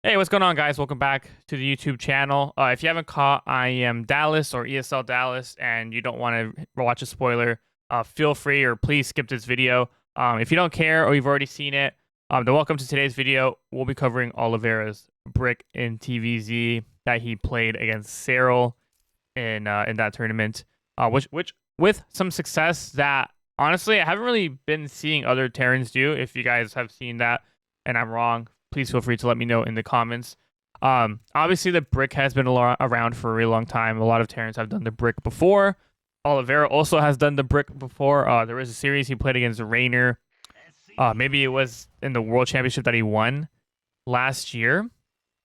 Hey, what's going on, guys? Welcome back to the YouTube channel. If you haven't caught, I am Dallas or ESL Dallas, and you don't want to watch a spoiler, feel free or please skip this video. If you don't care or you've already seen it, then welcome to today's video. We'll be covering Oliveira's brick in TVZ that he played against Cyril in that tournament, which with some success that honestly I haven't really been seeing other Terrans do. If you guys have seen that and I'm wrong, please feel free to let me know in the comments. Obviously, the brick has been around for a really long time. A lot of Terrans have done the brick before. Oliveira also has done the brick before. There was a series he played against Rainer. Maybe it was in the World Championship that he won last year,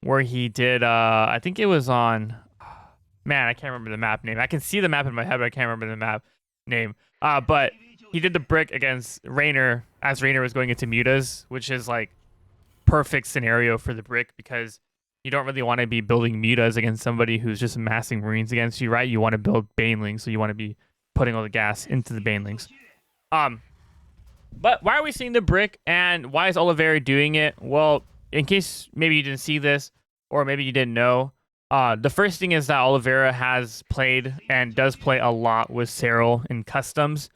where he did. I think it was on. Man, I can't remember the map name. I can see the map in my head, but I can't remember the map name. But he did the brick against Rainer as Rainer was going into mutas, which is like perfect scenario for the brick because you don't really want to be building mutas against somebody who's just massing marines against you, right? You want to build banelings, so you want to be putting all the gas into the banelings. But why are we seeing the brick, and why is Oliveira doing it? Well, in case maybe you didn't see this, or maybe you didn't know, the first thing is that Oliveira has played and does play a lot with Cyril in customs.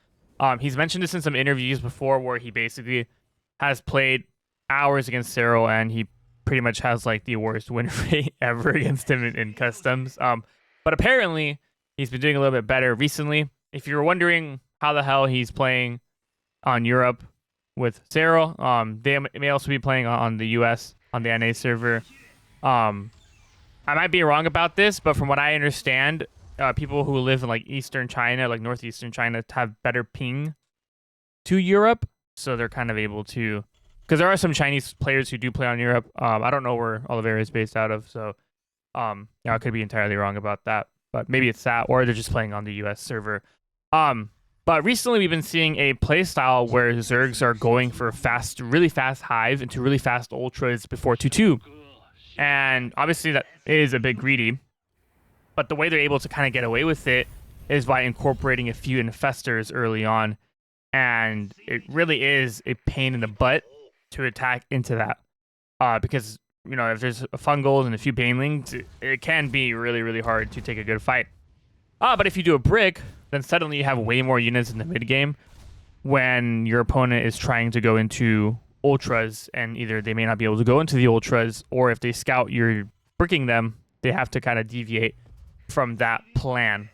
He's mentioned this in some interviews before where he basically has played hours against Cyril, and he pretty much has like the worst win rate ever against him in customs. But apparently he's been doing a little bit better recently. If you're wondering how the hell he's playing on Europe with Cyril, they may also be playing on the US on the NA server. I might be wrong about this, but from what I understand, people who live in like Eastern China, like Northeastern China, have better ping to Europe, so they're kind of able to. Because there are some Chinese players who do play on Europe. I don't know where Oliveira is based out of, so I could be entirely wrong about that. But maybe it's that, or they're just playing on the US server. But recently we've been seeing a playstyle where Zergs are going for really fast hives into really fast ultras before 2-2. And obviously that is a bit greedy. But the way they're able to kind of get away with it is by incorporating a few infestors early on. And it really is a pain in the butt to attack into that, because if there's fungals and a few banelings, it can be really hard to take a good fight. But if you do a brick, then suddenly you have way more units in the mid game when your opponent is trying to go into ultras, and either they may not be able to go into the ultras, or if they scout you're bricking them, they have to kind of deviate from that plan.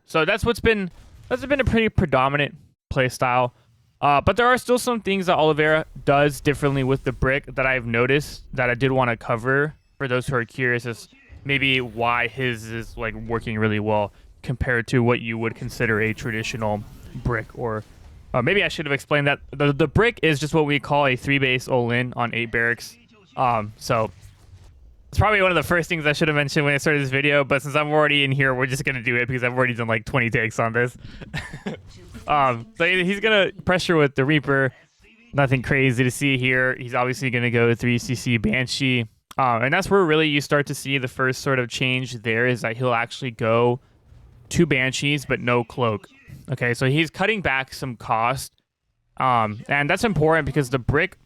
So that's been a pretty predominant play style. But there are still some things that Oliveira does differently with the brick that I've noticed that I did want to cover for those who are curious as maybe why his is like working really well compared to what you would consider a traditional brick. Or maybe I should have explained that the brick is just what we call a 3-base all-in on 8 barracks. So it's probably one of the first things I should have mentioned when I started this video, but since I'm already in here, we're just going to do it because I've already done like 20 takes on this. So he's going to pressure with the Reaper. Nothing crazy to see here. He's obviously going to go 3cc Banshee. And that's where really you start to see the first sort of change there, is that he'll actually go 2 Banshees, but no cloak. Okay, so he's cutting back some cost. And that's important because the brick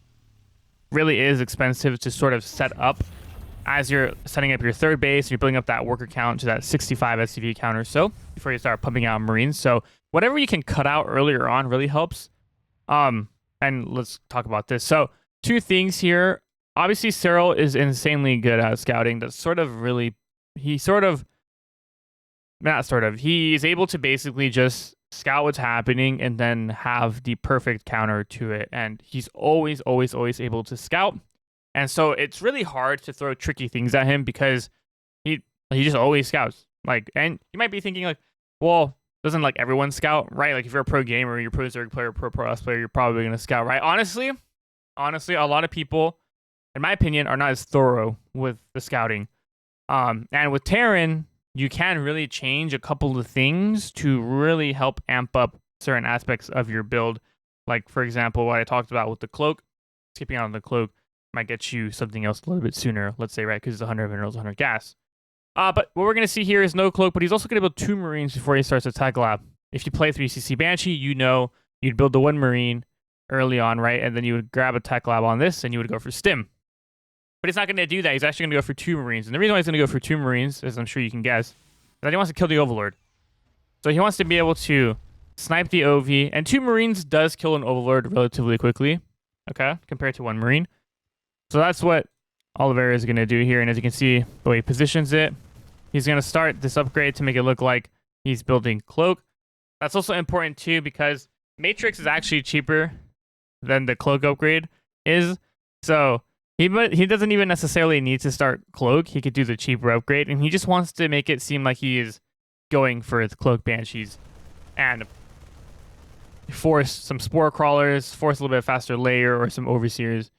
really is expensive to sort of set up as you're setting up your third base. You're building up that worker count to that 65 SCV count or so before you start pumping out Marines. So whatever you can cut out earlier on really helps. And let's talk about this. So 2 things here. Obviously, Cyril is insanely good at scouting. That's he's able to basically just scout what's happening and then have the perfect counter to it. And he's always able to scout. And so it's really hard to throw tricky things at him because he just always scouts. And you might be thinking like, well, doesn't like everyone scout, right? Like if you're a pro gamer, you're a pro Zerg player, pro S player, you're probably going to scout, right? Honestly, a lot of people, in my opinion, are not as thorough with the scouting. And with Terran, you can really change a couple of things to really help amp up certain aspects of your build. Like, for example, what I talked about with the cloak, skipping out on the cloak might get you something else a little bit sooner, let's say, right? Because it's 100 minerals, 100 gas. But what we're going to see here is no cloak, but he's also going to build 2 Marines before he starts Attack Lab. If you play 3cc Banshee, you'd build the 1 Marine early on, right? And then you would grab Attack Lab on this, and you would go for Stim. But he's not going to do that. He's actually going to go for 2 Marines. And the reason why he's going to go for 2 Marines, as I'm sure you can guess, is that he wants to kill the Overlord. So he wants to be able to snipe the OV. And 2 Marines does kill an Overlord relatively quickly, okay, compared to 1 Marine. So that's what Oliveira is going to do here. And as you can see, the way he positions it, he's going to start this upgrade to make it look like he's building Cloak. That's also important too because Matrix is actually cheaper than the Cloak upgrade is. So he doesn't even necessarily need to start Cloak. He could do the cheaper upgrade. And he just wants to make it seem like he is going for the Cloak Banshees and force some Spore Crawlers, force a little bit faster layer or some Overseers,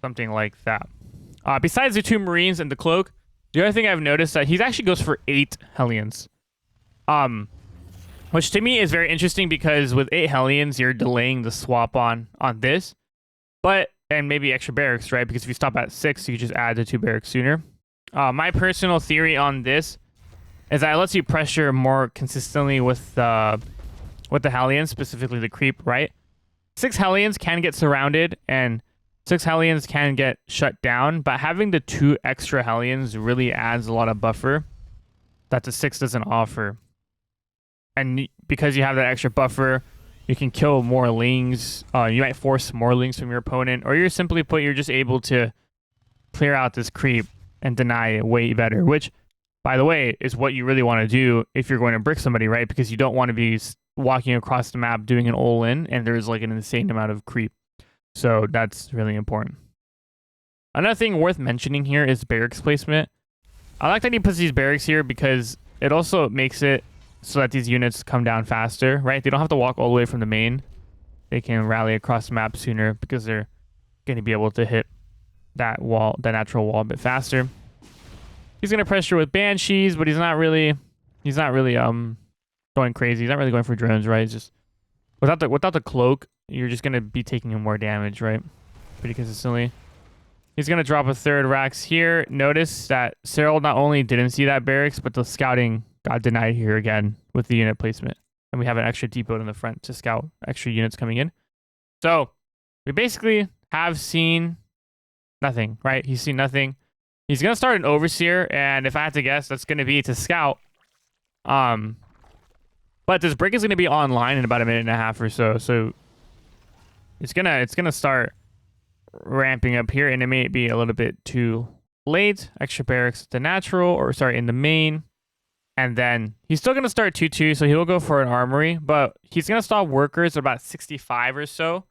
something like that. Besides the 2 Marines and the Cloak, the other thing I've noticed that he actually goes for 8 Hellions. Which to me is very interesting because with 8 Hellions, you're delaying the swap on this. And maybe extra barracks, right? Because if you stop at 6, you just add the 2 barracks sooner. My personal theory on this is that it lets you pressure more consistently with the Hellions, specifically the creep, right? 6 Hellions can get surrounded and 6 Hellions can get shut down, but having the 2 extra Hellions really adds a lot of buffer that the 6 doesn't offer. And because you have that extra buffer, you can kill more lings. You might force more lings from your opponent, or you're simply put, you're just able to clear out this creep and deny it way better, which, by the way, is what you really want to do if you're going to brick somebody, right? Because you don't want to be walking across the map doing an all-in, and there's like an insane amount of creep. So that's really important. Another thing worth mentioning here is barracks placement. I like that he puts these barracks here because it also makes it so that these units come down faster, right? They don't have to walk all the way from the main. They can rally across the map sooner because they're going to be able to hit that wall, that natural wall, a bit faster. He's going to pressure with Banshees, but he's not really going crazy. He's not really going for drones, right? It's just without the Cloak, you're just going to be taking him more damage, right? Pretty consistently. He's going to drop a 3rd Rax here. Notice that Cyril not only didn't see that barracks, but the scouting got denied here again with the unit placement. And we have an extra depot in the front to scout extra units coming in. So we basically have seen nothing, right? He's seen nothing. He's going to start an Overseer, and if I had to guess, that's going to be to scout. But this brick is going to be online in about a minute and a half or so. So it's gonna start ramping up here, and it may be a little bit too late. Extra barracks the natural, or sorry, in the main. And then he's still gonna start 2-2, so he'll go for an armory, but he's gonna stop workers at about 65 or so.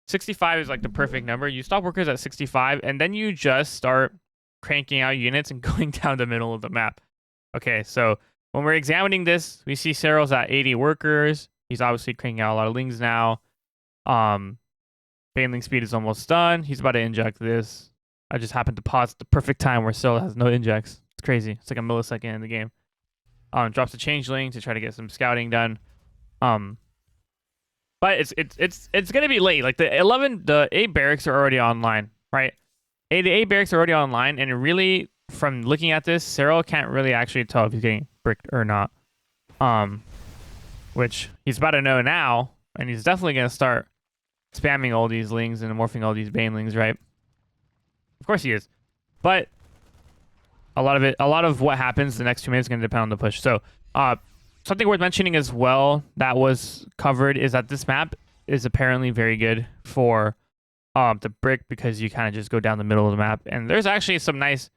65 is like the perfect number. You stop workers at 65, and then you just start cranking out units and going down the middle of the map. Okay, so when we're examining this, we see Cyril's at 80 workers. He's obviously cranking out a lot of lings now. Baneling speed is almost done. He's about to inject this. I just happened to pause at the perfect time where Cyril has no injects. It's crazy. It's like a millisecond in the game. Drops the changeling to try to get some scouting done. But it's gonna be late. Like the 8 barracks are already online, right? The 8 barracks are already online, and really, from looking at this, Cyril can't really actually tell if he's getting bricked or not. Which he's about to know now, and he's definitely gonna start spamming all these lings and morphing all these banelings, right? Of course he is. But a lot of what happens the next 2 minutes is going to depend on the push. So something worth mentioning as well that was covered is that this map is apparently very good for the brick, because you kind of just go down the middle of the map. And there's actually some nice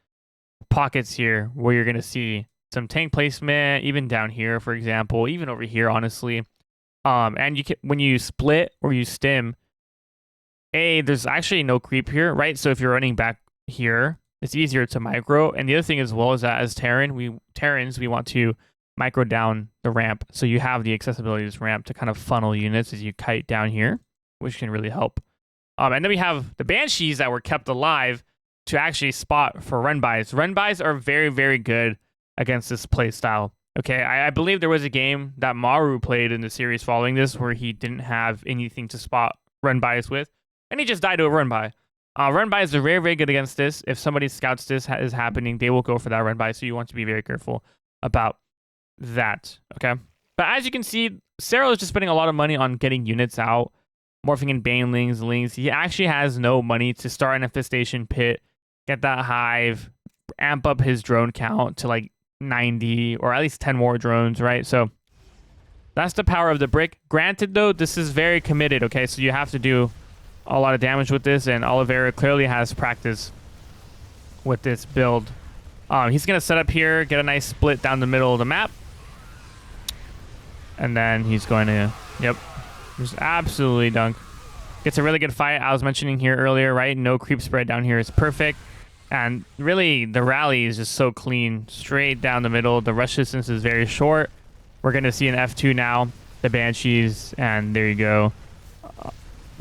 pockets here where you're going to see some tank placement, even down here, for example, even over here, honestly. And you can, when you split or you stim, there's actually no creep here, right? So if you're running back here, it's easier to micro. And the other thing as well is that as Terrans, we want to micro down the ramp. So you have the accessibility of this ramp to kind of funnel units as you kite down here, which can really help. And then we have the Banshees that were kept alive to actually spot for run-bys. Run-bys are very, very good against this play style. Okay, I believe there was a game that Maru played in the series following this where he didn't have anything to spot run-bys with, and he just died to a run-by. Run-bys are very, very good against this. If somebody scouts this is happening, they will go for that run-by, so you want to be very careful about that, okay? But as you can see, Cyril is just spending a lot of money on getting units out, morphing in banelings, lings. He actually has no money to start an infestation pit get that hive, amp up his drone count to like 90 or at least 10 more drones, right? So that's the power of the brick. Granted, though, this is very committed, okay? So you have to do a lot of damage with this, and Oliveira clearly has practice with this build. He's going to set up here, get a nice split down the middle of the map. And then he's going to, yep, just absolutely dunk. Gets a really good fight. I was mentioning here earlier, right? No creep spread down here is perfect. And really, the rally is just so clean. Straight down the middle. The rush distance is very short. We're going to see an F2 now. The Banshees, and there you go.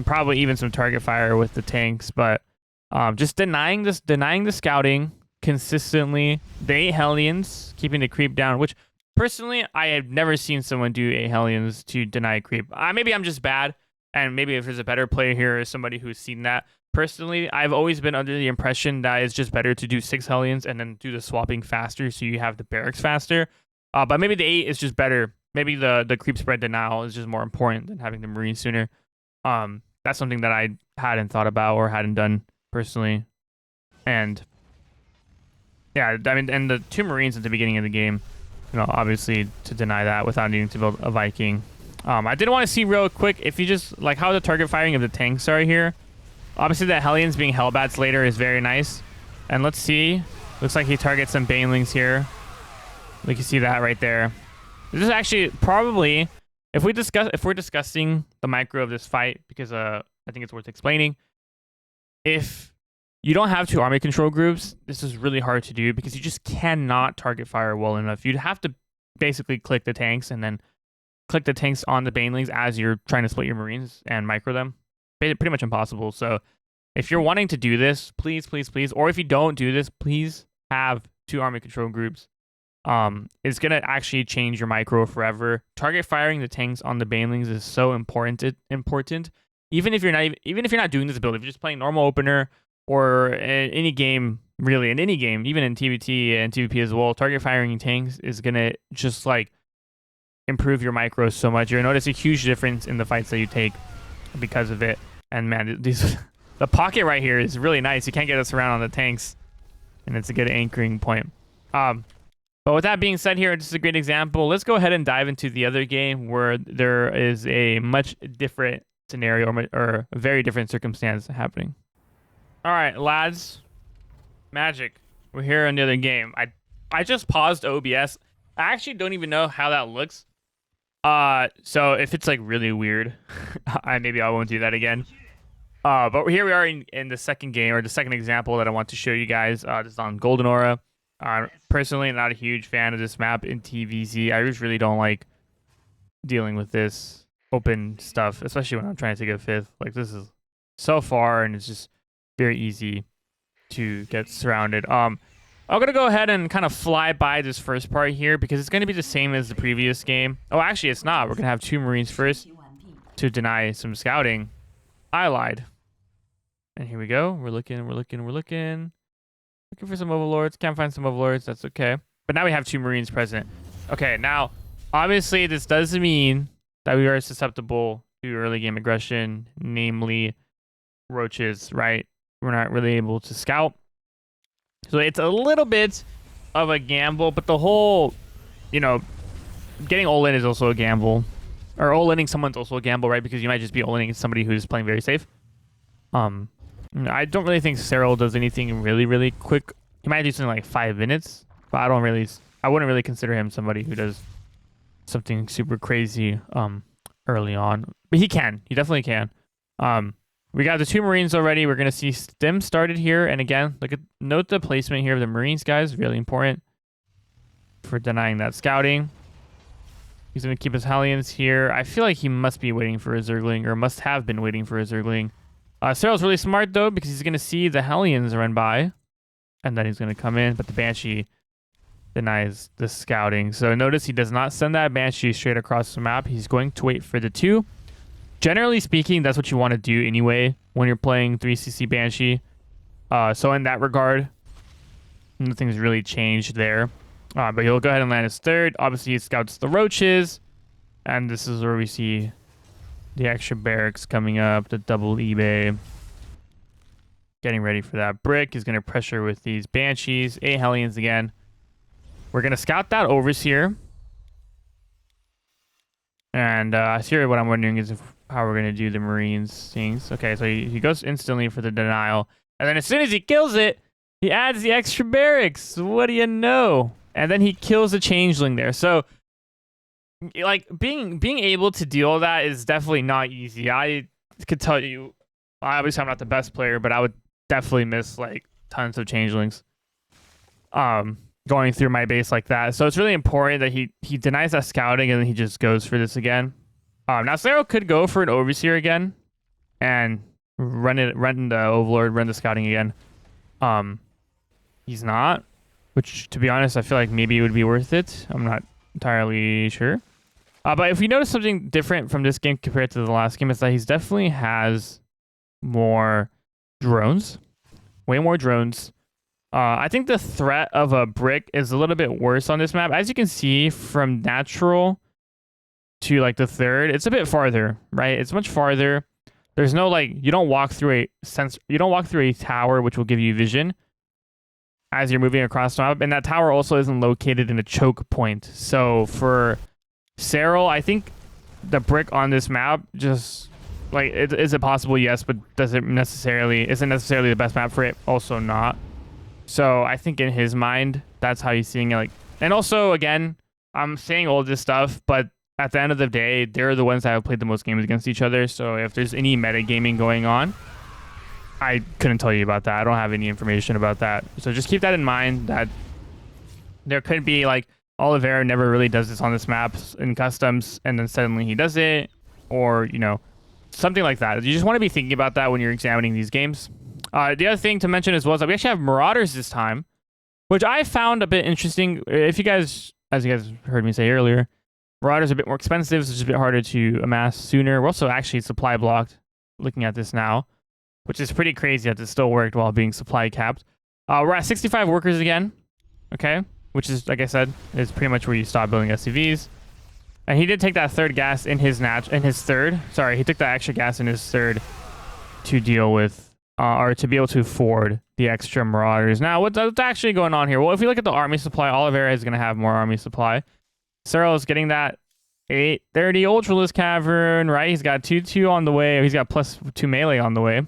Probably even some target fire with the tanks, but just denying the scouting consistently. The 8 Hellions, keeping the creep down, which personally, I have never seen someone do 8 Hellions to deny creep. Maybe I'm just bad, and maybe if there's a better player here or somebody who's seen that. Personally, I've always been under the impression that it's just better to do 6 Hellions and then do the swapping faster so you have the barracks faster. But maybe the 8 is just better. Maybe the creep spread denial is just more important than having the Marines sooner. That's something that I hadn't thought about or hadn't done personally. And yeah, I mean, and the 2 Marines at the beginning of the game, you know, obviously to deny that without needing to build a Viking. I did want to see real quick if you just like how the target firing of the tanks are here. Obviously, the Hellions being Hellbats later is very nice. And let's see. Looks like he targets some Banelings here. We can see that right there. This is actually probably, if we're discussing the micro of this fight, because I think it's worth explaining. If you don't have 2 army control groups, this is really hard to do because you just cannot target fire well enough. You'd have to basically click the tanks and then click the tanks on the Banelings as you're trying to split your Marines and micro them. Pretty much impossible. So if you're wanting to do this, please, please, please, or if you don't do this, please have 2 army control groups. It's gonna actually change your micro forever. Target firing the tanks on the Banelings is so important. Even if you're not doing this build, if you're just playing normal opener or in any game, really in any game, even in TBT and TVP as well, target firing tanks is gonna just like improve your micro so much. You'll notice a huge difference in the fights that you take because of it. And man, the pocket right here is really nice. You can't get us around on the tanks, and it's a good anchoring point. But with that being said here, this is a great example. Let's go ahead and dive into the other game where there is a much different scenario or a very different circumstance happening. All right, lads. Magic. We're here in the other game. I just paused OBS. I actually don't even know how that looks. So if it's like really weird, maybe I won't do that again. But here we are in the second game, or the second example that I want to show you guys. This is on Golden Aura. Personally, not a huge fan of this map in TVZ. I just really don't like dealing with this open stuff, especially when I'm trying to take a 5th. Like, this is so far, and it's just very easy to get surrounded. I'm going to go ahead and kind of fly by this first part here because it's going to be the same as the previous game. Oh, actually, it's not. We're going to have 2 Marines first to deny some scouting. I lied. And here we go. We're looking for some overlords. Can't find some overlords. That's okay. But now we have 2 Marines present. Okay, now, obviously, this does mean that we are susceptible to early game aggression, namely roaches, right? We're not really able to scout. So it's a little bit of a gamble, but the whole, you know, getting all in is also a gamble. Or all-inning someone's also a gamble, right? Because you might just be all-inning somebody who's playing very safe. I don't really think Cyril does anything really quick. He might do something like 5 minutes, but I wouldn't really consider him somebody who does something super crazy early on. But he definitely can. We got the 2 Marines already. We're gonna see them started here, and again, note the placement here of the Marines, guys. Really important for denying that scouting. He's gonna keep his Hellions here. I feel like he must be waiting for a Zergling, or must have been waiting for a Zergling. Cyril's really smart, though, because he's going to see the Hellions run by, and then he's going to come in, but the Banshee denies the scouting. So notice he does not send that Banshee straight across the map. He's going to wait for the 2. Generally speaking, that's what you want to do anyway when you're playing 3cc Banshee. So in that regard, nothing's really changed there. But he'll go ahead and land his 3rd. Obviously, he scouts the roaches, and this is where we see the extra barracks coming up, the double eBay. getting ready for that brick. He's going to pressure with these Banshees. 8 Hellions again. We're going to scout that Overseer. And here what I'm wondering is how we're going to do the Marines things. Okay, so he goes instantly for the denial. And then as soon as he kills it, he adds the extra barracks. What do you know? And then he kills the Changeling there. So, like, being able to do all that is definitely not easy. I could tell you, obviously I'm not the best player, but I would definitely miss, like, tons of Changelings going through my base like that. So it's really important that he denies that scouting and then he just goes for this again. Now, Sero could go for an Overseer again and run the Overlord, run the scouting again. He's not, which, to be honest, I feel like maybe it would be worth it. I'm not entirely sure. But if you notice something different from this game compared to the last game, it's that he definitely has more drones. Way more drones. I think the threat of a brick is a little bit worse on this map. As you can see, from natural to like the third, it's a bit farther, right? It's much farther. There's no like, you don't walk through a tower which will give you vision as you're moving across the map, and that tower also isn't located in a choke point. So for Cyril, I think the brick on this map just like is it possible? Yes, but isn't necessarily the best map for it? Also not. So I think in his mind, that's how he's seeing it. Like, and also again, I'm saying all this stuff, but at the end of the day, they're the ones that have played the most games against each other. So if there's any metagaming going on, I couldn't tell you about that. I don't have any information about that. So just keep that in mind, that there could be like Oliveira never really does this on this map in customs, and then suddenly he does it, or, you know, something like that. You just want to be thinking about that when you're examining these games. The other thing to mention as well is that we actually have Marauders this time, which I found a bit interesting. If you guys, as you guys heard me say earlier, Marauders are a bit more expensive, so it's a bit harder to amass sooner. We're also actually supply blocked, looking at this now, which is pretty crazy that this still worked while being supply capped. We're at 65 workers again, okay? Which is, like I said, is pretty much where you stop building SCVs. And he did take that third gas in his third. Sorry, he took that extra gas in his third to deal with, or to be able to afford the extra Marauders. Now, what's actually going on here? Well, if you look at the army supply, Oliveira is going to have more army supply. Cyril is getting that 830 Ultralisk Cavern, right? He's got 2-2 on the way. He's got +2 melee on the way.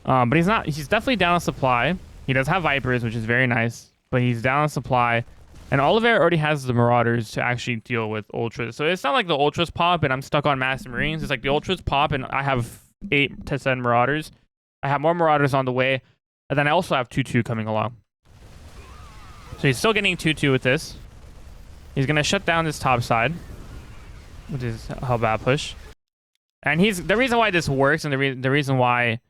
But he's definitely down on supply. He does have Vipers, which is very nice, but he's down on supply. And Oliveira already has the Marauders to actually deal with Ultras. So it's not like the Ultras pop and I'm stuck on Master Marines. It's like the Ultras pop and I have 8 to 10 Marauders. I have more Marauders on the way. And then I also have 2-2 coming along. So he's still getting 2-2 with this. He's going to shut down this top side, which is a Hellbat push. And the reason why this works, and the reason why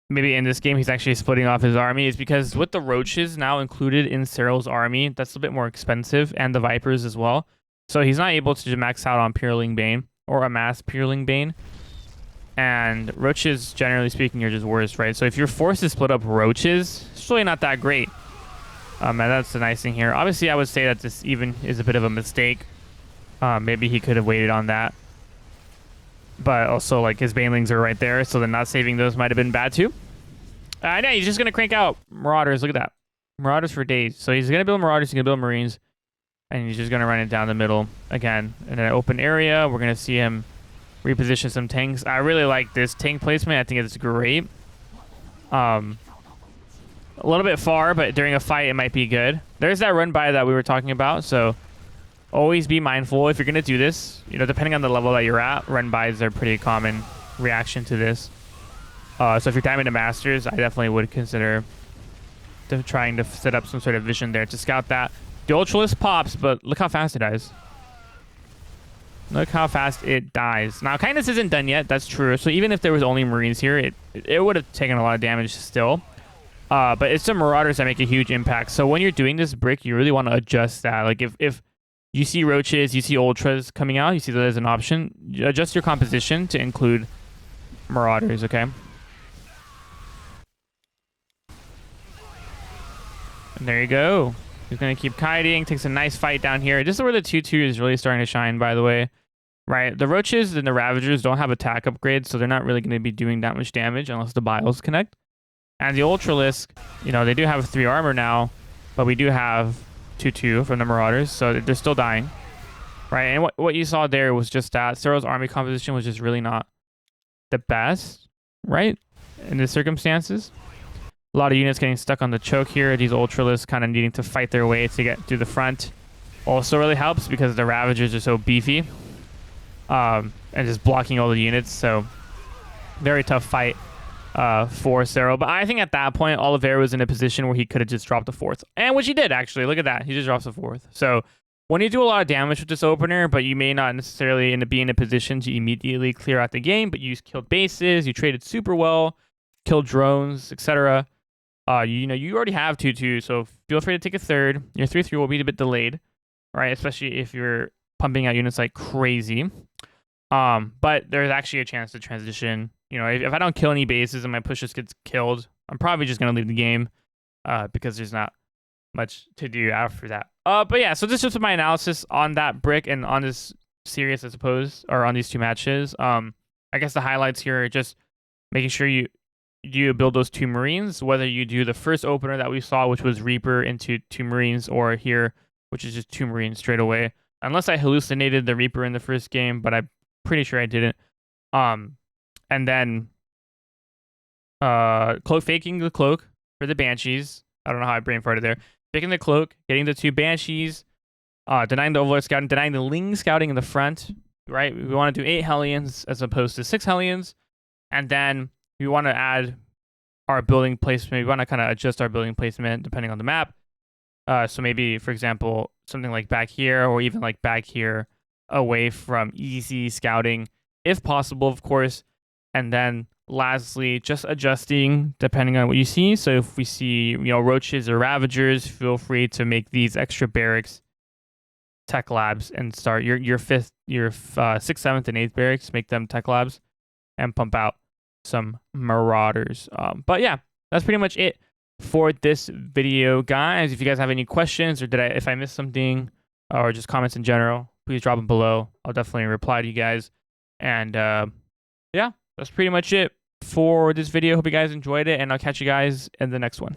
maybe in this game he's actually splitting off his army, is because with the Roaches now included in Cyril's army, that's a bit more expensive, and the Vipers as well. So he's not able to max out on Purling Bane or amass Purling Bane. And Roaches, generally speaking, are just worse, right? So if you're forced to split up Roaches, it's really not that great. And that's the nice thing here. Obviously, I would say that this even is a bit of a mistake. Maybe he could have waited on that. But also, like, his Banelings are right there, so then not saving those might have been bad too. I know, he's just going to crank out Marauders. Look at that. Marauders for days. So he's going to build Marauders, he's going to build Marines, and he's just going to run it down the middle again. In an open area, we're going to see him reposition some tanks. I really like this tank placement. I think it's great. A little bit far, but during a fight, it might be good. There's that run by that we were talking about, so always be mindful if you're going to do this. You know, depending on the level that you're at, run bys are a pretty common reaction to this. So if you're timing to Masters, I definitely would consider trying to set up some sort of vision there to scout that. The Ultralisk pops, but look how fast it dies. Look how fast it dies. Now, Kindness isn't done yet. That's true. So even if there was only Marines here, it would have taken a lot of damage still. But it's the Marauders that make a huge impact. So when you're doing this brick, you really want to adjust that. Like if you see Roaches, you see Ultras coming out, you see that as an option, adjust your composition to include Marauders, okay? And there you go. He's going to keep kiting, takes a nice fight down here. This is where the 2-2 is really starting to shine, by the way. Right, the Roaches and the Ravagers don't have attack upgrades, so they're not really going to be doing that much damage unless the Biles connect. And the Ultralisk, you know, they do have 3 armor now, but we do have 2/2 from the Marauders, so they're still dying, right? And what you saw there was just that Cyril's army composition was just really not the best, right? In the circumstances. A lot of units getting stuck on the choke here. These Ultralisks kind of needing to fight their way to get through the front. Also really helps because the Ravagers are so beefy. And just blocking all the units, so very tough fight for Cyril. But I think at that point, Oliveira was in a position where he could have just dropped the 4th. And which he did, actually. Look at that. He just drops the 4th. So when you do a lot of damage with this opener, but you may not necessarily be in a position to immediately clear out the game, but you killed bases, you traded super well, killed drones, etc. You know, you already have 2/2, so feel free to take a 3rd. Your 3/3 will be a bit delayed, right? Especially if you're pumping out units like crazy. But there's actually a chance to transition. You know, if I don't kill any bases and my push just gets killed, I'm probably just gonna leave the game, because there's not much to do after that. But yeah, so this is just my analysis on that brick and on this series, I suppose, or on these 2 matches. I guess the highlights here are just making sure you build those 2 Marines, whether you do the first opener that we saw, which was Reaper into 2 Marines, or here, which is just 2 Marines straight away. Unless I hallucinated the Reaper in the first game, but I'm pretty sure I didn't. And then faking the cloak for the Banshees. I don't know how I brain farted there. Faking the cloak, getting the 2 Banshees, denying the Overlord scouting, denying the Ling scouting in the front, right? We want to do 8 Hellions as opposed to 6 Hellions. And then we want to add our building placement. We want to kind of adjust our building placement depending on the map. So maybe, for example, something like back here, or even like back here, away from easy scouting, if possible, of course. And then lastly, just adjusting depending on what you see. So if we see, you know, roaches or ravagers, feel free to make these extra barracks tech labs and start your 6th, 7th, and 8th barracks, make them tech labs and pump out some Marauders. But yeah, that's pretty much it for this video, guys. If you guys have any questions, or if I missed something, or just comments in general, please drop them below. I'll definitely reply to you guys. And yeah, that's pretty much it for this video. Hope you guys enjoyed it, and I'll catch you guys in the next one.